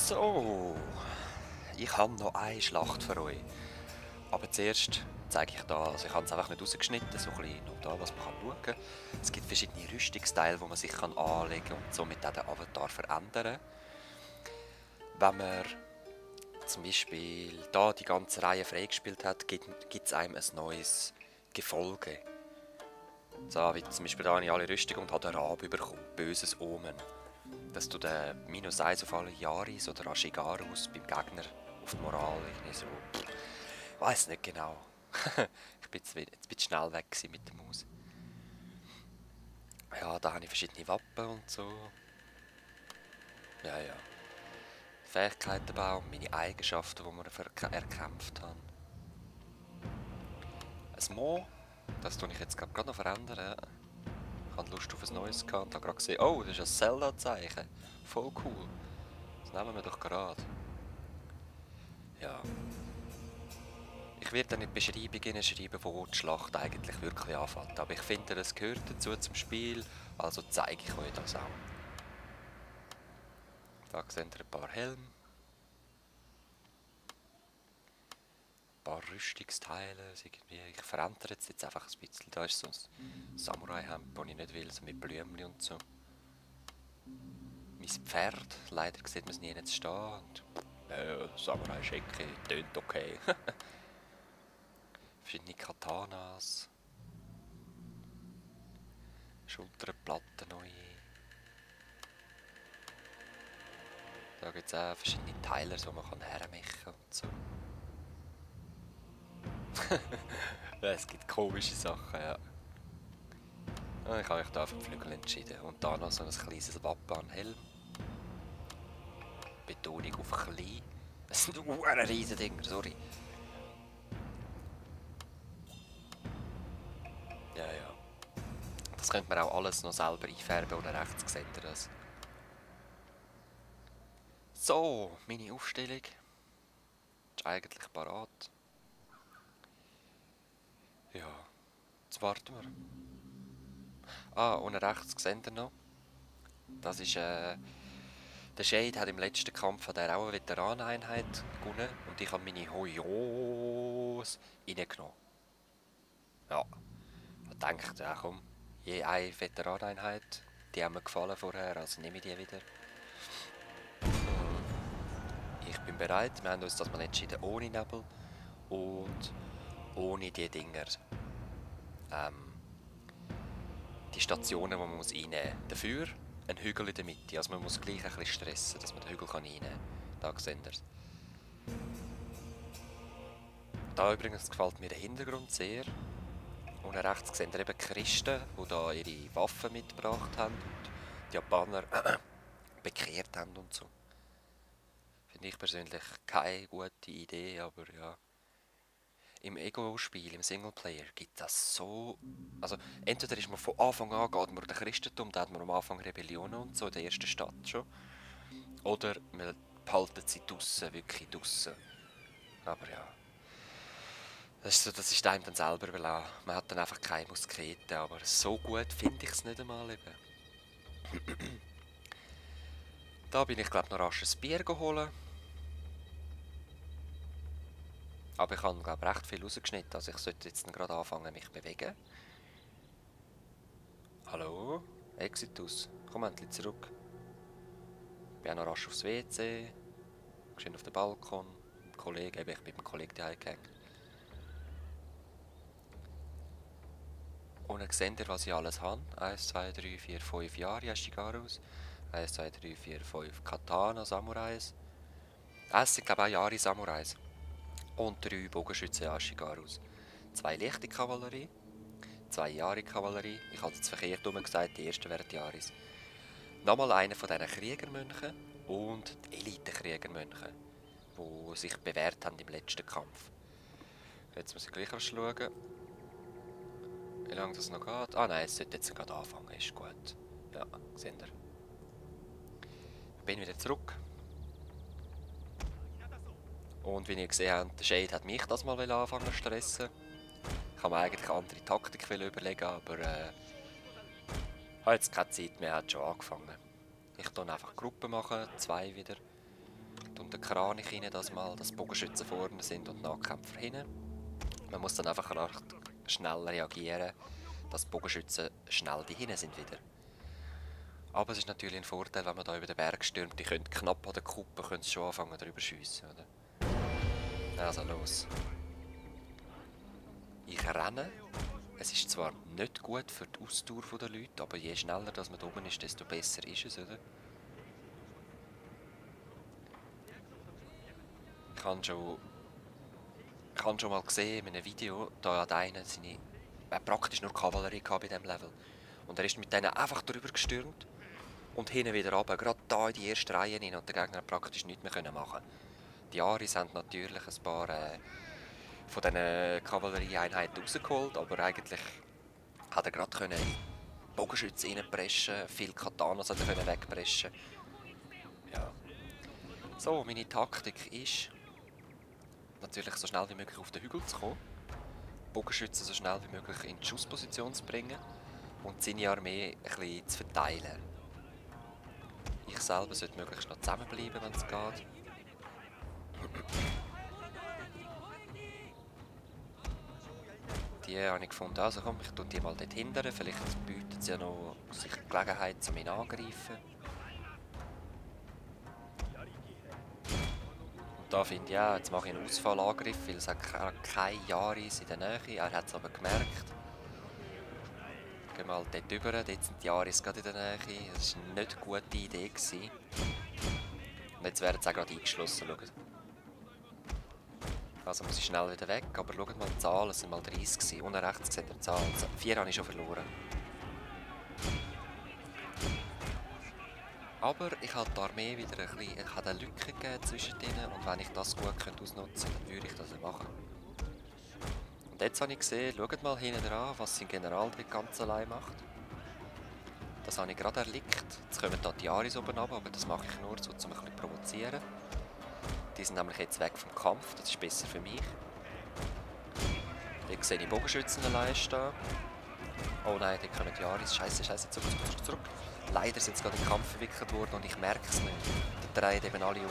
So, ich habe noch eine Schlacht für euch. Aber zuerst zeige ich da, also ich habe es einfach nicht rausgeschnitten, so ein bisschen noch da, was man schauen kann. Es gibt verschiedene Rüstungsteile, die man sich anlegen kann und somit auch den Avatar verändern. Wenn man zum Beispiel da die ganze Reihe freigespielt hat, gibt es einem ein neues Gefolge. So, wie zum Beispiel da habe ich alle Rüstung und habe einen Rab bekommen, böses Omen. Dass du den -1 auf alle Yaris oder Ashigarus beim Gegner auf die Moral irgendwie so. Weiß nicht genau. Ich bin jetzt ein schnell weg mit der Maus. Ja, da habe ich verschiedene Wappen und so. Ja, ja. Fähigkeitenbaum, meine Eigenschaften, die wir erkämpft haben. Ein Mo, das tue ich jetzt gerade noch verändern. Ich habe Lust auf ein neues gehabt und habe gerade gesehen, oh, das ist ein Zelda-Zeichen. Voll cool. Das nehmen wir doch gerade. Ja. Ich werde dann in die Beschreibung schreiben, wo die Schlacht eigentlich wirklich anfängt. Aber ich finde, das gehört dazu zum Spiel, also zeige ich euch das auch. Da seht ihr ein paar Helme. Ein paar Rüstungsteile. Ich verändere es jetzt einfach ein bisschen. Da ist so ein Samurai-Hemd, das ich nicht will, so mit Blümchen und so. Mein Pferd, leider sieht man es nie jetzt stehen. Und, Samurai-Schecke, tönt okay. Verschiedene Katanas. Schulterplatten neue. Da gibt es auch verschiedene Teile, die man hermachen kann und so. Ja, es gibt komische Sachen, ja. Ich habe mich da für den Flügel entschieden. Und da noch so ein kleines Wappen an Helm. Betonung auf klein. Das sind riesen Dinger, sorry. Ja, ja. Das könnte man auch alles noch selber einfärben oder rechts seht ihr das. So, meine Aufstellung. Ist eigentlich parat. Ja, jetzt warten wir. Ah, unten rechts seht ihr noch. Das ist, der Shade hat im letzten Kampf auch eine Veteraneneinheit gewonnen und ich habe meine Hoyos reingenommen. Ja, ich dachte, ja komm, je eine Veteraneneinheit, die haben mir gefallen vorher, also nehme ich die wieder. Ich bin bereit, wir haben uns das mal entschieden ohne Nebel und ohne die Dinger. Die Stationen, die man reinnehmen muss. Dafür ein Hügel in der Mitte, also man muss gleich ein bisschen stressen, dass man den Hügel reinnehmen kann. Da seht ihr es. Da übrigens gefällt mir der Hintergrund sehr. Und rechts seht ihr eben Christen, die da ihre Waffen mitgebracht haben und die Japaner bekehrt haben und so. Finde ich persönlich keine gute Idee, aber ja. Im Ego-Spiel, im Singleplayer, gibt das so... Also, entweder ist man von Anfang an, geht man den Christentum, da hat man am Anfang Rebellionen und so in der ersten Stadt schon. Oder man behaltet sie draussen, wirklich draussen. Aber ja... Das ist einem dann selber überlassen. Man hat dann einfach keine Muskete, aber so gut finde ich es nicht einmal eben. Da bin ich glaube noch rasch ein Bier geholt. Aber ich habe glaube recht viel rausgeschnitten, also ich sollte jetzt gerade anfangen mich zu bewegen. Hallo? Exitus, komm endlich zurück. Ich bin auch noch rasch aufs WC. Schön auf den Balkon. Mit dem Kollegen, ich bin mit dem Kollegen daheim gehängt. Und dann seht ihr, was ich alles habe. 1, 2, 3, 4, 5 Jahre Ashigarus. 1, 2, 3, 4, 5 Katana Samurais. Es sind glaube ich auch Yari Samurais. Und 3 Bogenschützen Ashigarus. 2 leichte Kavallerie. 2 Yari Kavallerie. Ich habe jetzt verkehrt gesagt, die ersten wären die Yaris. Nochmal einer von diesen Kriegermönchen. Und die Elite-Kriegermönche, die sich bewährt haben im letzten Kampf. Jetzt muss ich gleich rasch schauen, wie lange das noch geht. Ah nein, es sollte jetzt gerade anfangen, ist gut. Ja, seht ihr. Ich bin wieder zurück. Und wie ihr gesehen habt, der Shade hat mich das mal anfangen zu stressen. Ich habe mir eigentlich eine andere Taktik überlegen, aber ich habe jetzt keine Zeit mehr, hat schon angefangen. Ich tue einfach Gruppen machen, 2 wieder. kommt der Kranich rein, das mal, dass Bogenschützen vorne sind und Nahkämpfer hinten. Man muss dann einfach recht schnell reagieren, dass die Bogenschützen schnell die hinten sind wieder. Aber es ist natürlich ein Vorteil, wenn man da über den Berg stürmt. Die können knapp an der Kuppe können schon anfangen drüber schiessen, oder? Also los. Ich renne. Es ist zwar nicht gut für die Ausdauer der Leute, aber je schneller dass man da oben ist, desto besser ist es, oder? Ich habe schon mal gesehen in einem Video, da hat einer praktisch nur Kavallerie bei diesem Level. Und er ist mit denen einfach drüber gestürmt und hinten wieder runter, gerade da in die erste Reihe rein und der Gegner hat praktisch nichts mehr machen. Die Aris haben natürlich ein paar von diesen Kavallerieeinheiten rausgeholt, aber eigentlich hat er gerade in Bogenschützen reinpreschen, viele Katanas hat er wegpreschen. Ja. So, meine Taktik ist natürlich so schnell wie möglich auf den Hügel zu kommen, Bogenschützen so schnell wie möglich in die Schussposition zu bringen und seine Armee ein bisschen zu verteilen. Ich selber sollte möglichst noch zusammenbleiben, wenn es geht. Die habe ich gefunden, also komm, ich tue die mal dort hindern, vielleicht bietet es ja noch sich Gelegenheit, um ihn angreifen. Und da finde ich ja, jetzt mache ich einen Ausfallangriff, weil es hat keine Jaris in der Nähe, er hat es aber gemerkt. Gehen wir mal dort rüber, dort sind die Jaris gerade in der Nähe, das war nicht eine gute Idee. Und jetzt werden sie auch gerade eingeschlossen, schaut. Also muss ich schnell wieder weg, aber schaut mal die Zahl, es sind mal 30 gewesen. Unten rechts seht ihr die Zahl, 4 habe ich schon verloren. Aber ich habe die Armee wieder ein bisschen, ich habe eine Lücke gegeben zwischen ihnen und wenn ich das gut ausnutzen könnte, dann würde ich das machen. Und jetzt habe ich gesehen, schaut mal hinten dran, was sein General dort ganz allein macht. Das habe ich gerade erlickt. Jetzt kommen da die Aris oben runter, aber das mache ich nur so, um ein bisschen provozieren. Die sind nämlich jetzt weg vom Kampf, das ist besser für mich. Dort sehe ich Bogenschützen allein stehen. Oh nein, dort kommen die Aris. Scheiße, zurück. Leider sind sie gerade in den Kampf verwickelt worden und ich merke es nicht. Die drehen eben alle um.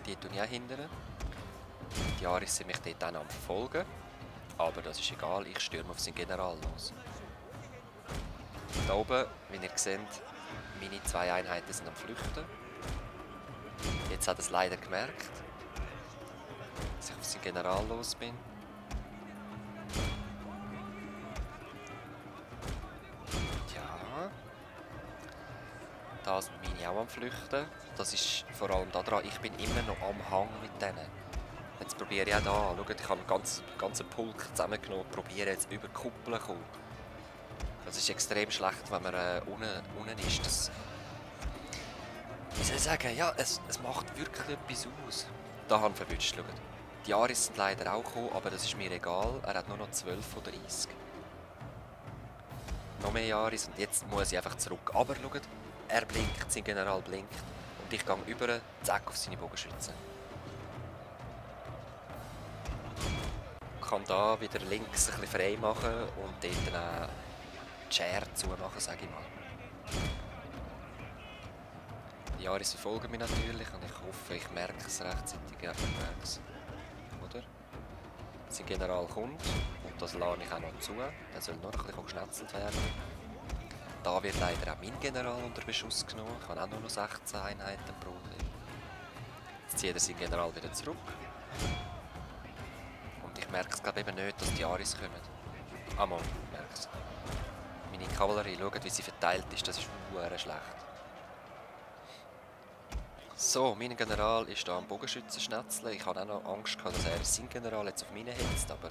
Die tun ich auch hindern. Die Aris sind mich dort auch am Verfolgen. Aber das ist egal, ich stürme auf seinen General los. Da oben, wie ihr seht, meine 2 Einheiten sind am Flüchten. Jetzt hat er es leider gemerkt, dass ich auf seinen General los bin. Ja. Da sind meine auch am Flüchten. Das ist vor allem daran, ich bin immer noch am Hang mit denen. Jetzt probiere ich auch da. Schaut, ich habe einen ganzen Pulk zusammengenommen und probiere jetzt über die Kuppel zu kommen. Das ist extrem schlecht, wenn man unten ist. Das, wie soll ich sagen, ja, es macht wirklich etwas aus. Da haben wir verwünscht, schaut. Die Aris sind leider auch gekommen, aber das ist mir egal. Er hat nur noch 12 von 30. Noch mehr Aris und jetzt muss ich einfach zurück. Aber schaut, er blinkt, sein General blinkt. Und ich gehe über, zack, auf seine Bogenschützen. Ich kann da wieder links ein bisschen frei machen und dort dann die Schere zumachen, sage ich mal. Die Aris verfolgen mich natürlich und ich hoffe, ich merke es rechtzeitig. Ja, ich merke es. Oder? Sein General kommt und das lade ich auch noch zu. Der soll noch ein bisschen geschnetzelt werden. Da wird leider auch mein General unter Beschuss genommen. Ich habe auch nur noch 16 Einheiten pro Team. Jetzt zieht er seinen General wieder zurück. Und ich merke es glaube eben nicht, dass die Aris kommen. Ah, Mann, ich merke es. Meine Kavallerie, schaut wie sie verteilt ist, das ist verdammt schlecht. So, mein General ist hier am Bogenschützen schnetzeln. Ich hatte auch noch Angst gehabt, dass er seinen General jetzt auf mich hetzt, aber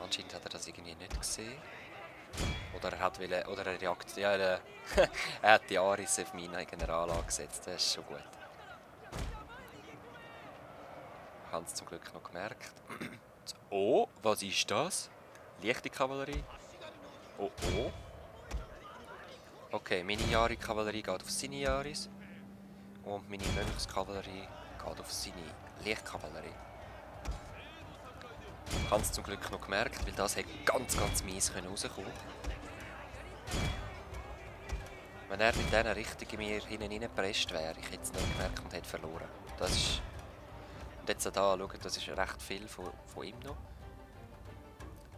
anscheinend hat er das irgendwie nicht gesehen. Oder er hat er hat die Aris auf meinen General angesetzt, das ist schon gut. Ich habe es zum Glück noch gemerkt. Oh, was ist das? Leichte Kavallerie. Oh, oh. Okay, meine Yari-Kavallerie geht auf seine Yaris. Und meine Mönchskavallerie geht auf seine Lichtkavallerie. Ich habe es zum Glück noch gemerkt, weil das hätte ganz mies rauskommen können. Wenn er mit dieser Richtung in mir hinten reingepresst wäre, ich hätte es nicht gemerkt und hätte verloren. Das ist... Und jetzt da, schaut, das ist recht viel von ihm noch.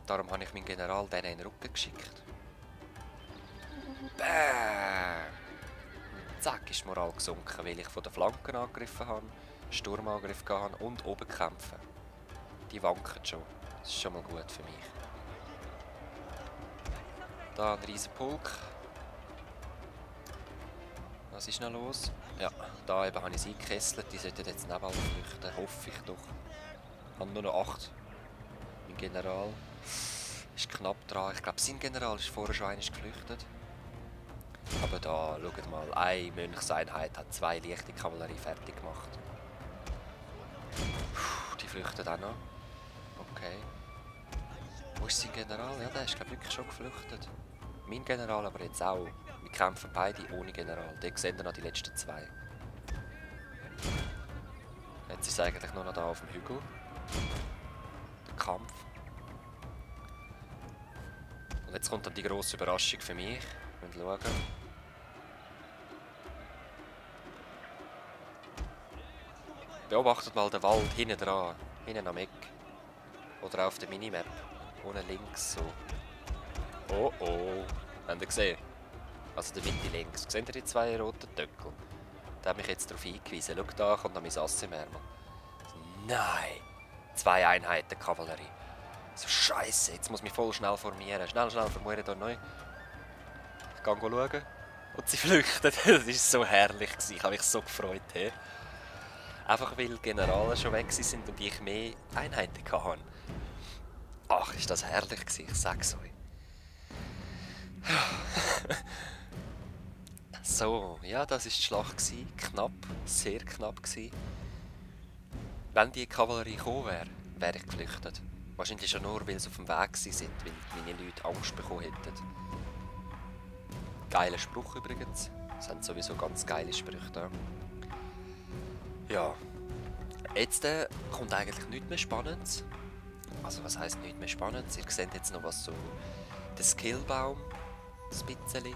Darum habe ich meinen General denen in den Rücken geschickt. Bäm! Zack, ist die Moral gesunken, weil ich von den Flanken angegriffen habe, Sturmangriff hatte und oben kämpfen. Die wanken schon. Das ist schon mal gut für mich. Da ein riesen Pulk. Was ist noch los? Ja, da eben habe ich sie eingekesselt. Die sollten jetzt neben alle flüchten. Hoffe ich doch. Ich habe nur noch 8. Mein General ist knapp dran. Ich glaube, sein General ist vorher schon einmal geflüchtet. Aber da, schaut mal, eine Mönchseinheit hat 2 leichte Kavallerie fertig gemacht. Puh, die flüchten auch noch. Okay. Wo ist sein General? Ja, der ist glaube ich wirklich schon geflüchtet. Mein General aber jetzt auch. Wir kämpfen beide ohne General. Dort sehen wir noch die letzten 2. Jetzt ist es eigentlich nur noch da auf dem Hügel. Der Kampf. Und jetzt kommt dann die grosse Überraschung für mich. Wir müssen schauen. Beobachtet mal den Wald hinten dran. Hinten am Eck. Oder auf der Minimap. Unten links so. Oh oh. Habt ihr gesehen? Also der Mitte links. Seht ihr die 2 roten Töckel? Der hat mich jetzt darauf hingewiesen. Schau, da kommt noch mein Ass im Ärmel. Nein! 2 Einheiten Kavallerie. So Scheiße, jetzt muss ich mich voll schnell formieren. Schnell formieren hier neu. Ich gehe schauen. Und sie flüchten. Das war so herrlich. Ich habe mich so gefreut. Hey. Einfach weil die Generale schon weg sind und ich mehr Einheiten hatte. Ach, ist das herrlich gewesen, ich sag's euch. So, ja, das war die Schlacht gewesen. Knapp, sehr knapp gewesen. Wenn die Kavallerie gekommen wäre, wäre ich geflüchtet. Wahrscheinlich schon nur, weil sie auf dem Weg sind, weil meine Leute Angst bekommen hätten. Geiler Spruch übrigens. Es sind sowieso ganz geile Sprüche da. Ja. Jetzt kommt eigentlich nichts mehr Spannendes. Also was heisst nichts mehr Spannendes? Ihr seht jetzt noch was so... Den Skillbaum. Ein bisschen.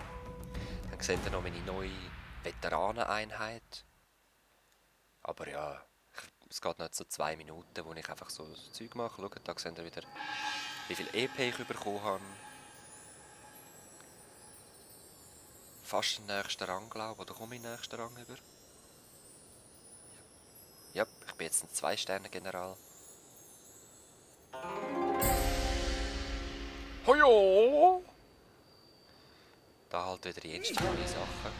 Dann seht ihr noch meine neue Veteraneneinheit. Aber ja... Es geht noch jetzt so 2 Minuten, wo ich einfach so das Zeug mache. Schaut, da seht ihr wieder, wie viel EP ich bekommen habe. Fast den nächsten Rang, glaube ich. Oder komme ich den nächsten Rang über? Ja, ich bin jetzt ein 2-Sterne-General. Hojo! Da halt wieder die ersten neue Sachen.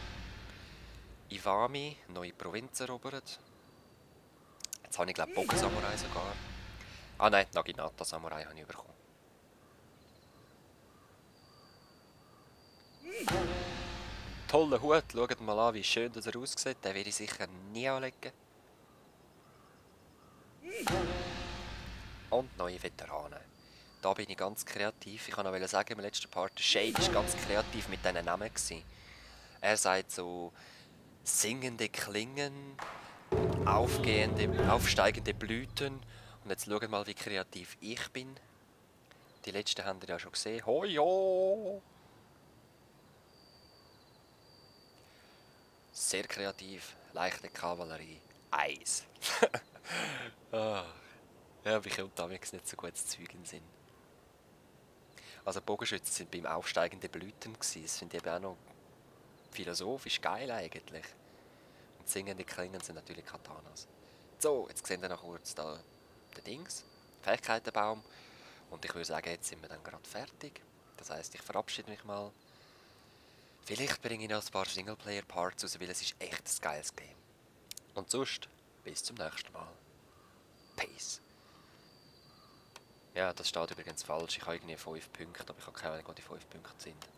Iwami, neue Provinz erobert. Jetzt habe ich glaube Bogen-Samurai sogar. Ah nein, Naginata-Samurai habe ich bekommen. Toller Hut, schaut mal an, wie schön das er aussieht. Den werde ich sicher nie anlegen. Und neue Veteranen. Da bin ich ganz kreativ. Ich kann noch sagen, im letzten Part, der Shade war ganz kreativ mit diesen Namen. Er sagt so singende Klingen, aufsteigende Blüten. Und jetzt schaut mal, wie kreativ ich bin. Die letzten habt ihr ja schon gesehen. Hojo! Sehr kreativ, leichte Kavallerie, Eis. Ah. Ja, ich habe damals nicht so gutes Zeug im Sinn. Also Bogenschützen sind beim aufsteigenden Blüten gewesen. Das finde ich eben auch noch philosophisch geil eigentlich. Und singende Klingen sind natürlich Katanas. So, jetzt sehen wir noch kurz da den Dings, Fähigkeitenbaum. Und ich würde sagen, jetzt sind wir dann gerade fertig. Das heisst, ich verabschiede mich mal. Vielleicht bringe ich noch ein paar Singleplayer-Parts raus, weil es ist echt ein geiles Game. Und sonst, bis zum nächsten Mal. Peace. Ja, das steht übrigens falsch. Ich habe irgendwie 5 Punkte, aber ich habe keine Ahnung, wo die 5 Punkte sind.